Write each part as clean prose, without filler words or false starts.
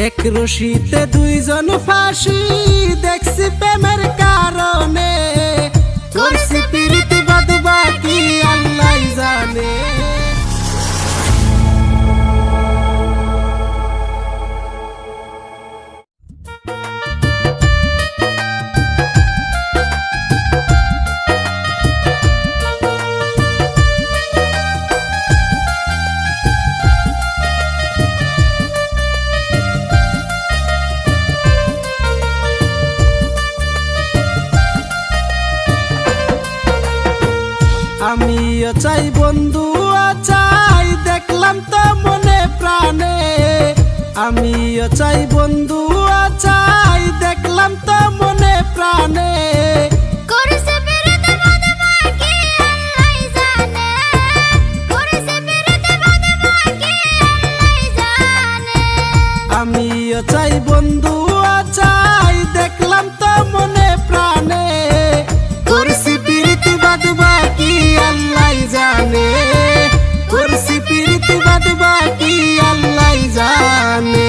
এক রশিতে দুইজন ফাঁসি দেখছি প্রেমের কারণে, করছি প্রীতি বাঁধবা কি আল্লাহ জানে। আমিও চাই বন্ধু চাই দেখলাম তো মনে প্রাণে, আমিও চাই বন্ধু চাই দেখলাম তো মনে প্রাণে। আমিও চাই বন্ধু চাই দেখলাম তো মনে প্রাণে, করছি প্রীতি বাঁধবা কি আল্লাহ জানে, করছি প্রীতি বাঁধবা কি আল্লাহ জানে।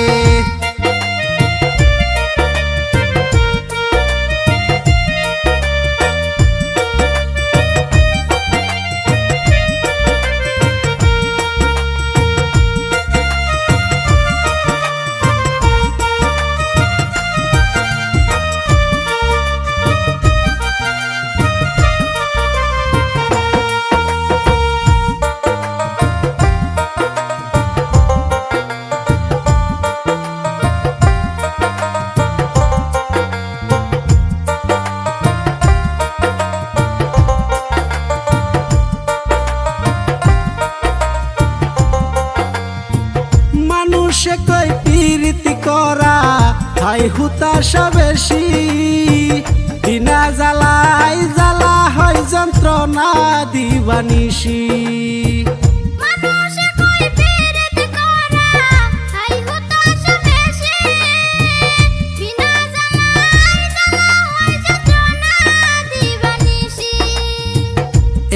মানুষে কই প্রীতি করা হাই হুতাশা বেশি, বিনা জ্বালাই জ্বালা হয় যন্ত্রণা দিবানিশি।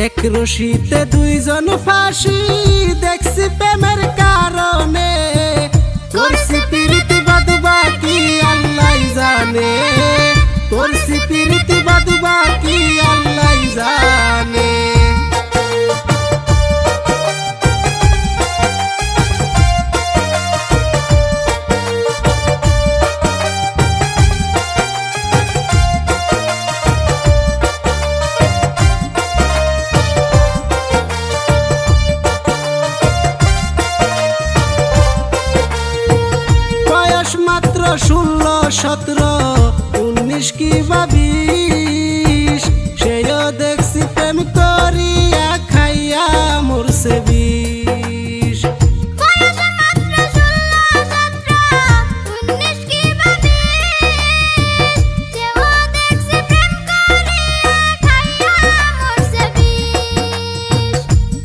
এক রশিতে দুইজন ফাঁসি দেখছি প্রেমের কারণে, করছি প্রীতি বাঁধবা কি আল্লাহ জানে, করছি প্রীতি বাঁধবা কি আল্লাহ জানে। মাত্র 16, 17, 19 কি বা 20, সেও দেখছি প্রেম করিয়া খাইয়া মরছে বিষ।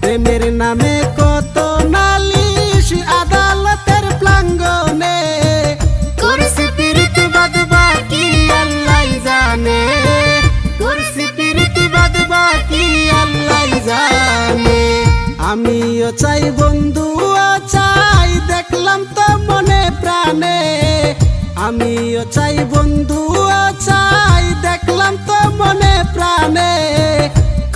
প্রেমের নামে কত নালিশ আদালতের প্রাঙ্গণে, করছি প্রীতি বাঁধবা কি আল্লাহ জানে, করছি প্রীতি বাঁধবা কি আল্লাহ জানে। আমিও চাই বন্ধু চাই দেখলাম তো মনে প্রাণে, আমিও চাই বন্ধু চাই দেখলাম তো মনে প্রাণে,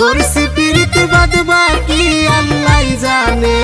করছি প্রীতি বাঁধবা কি আল্লাহ জানে।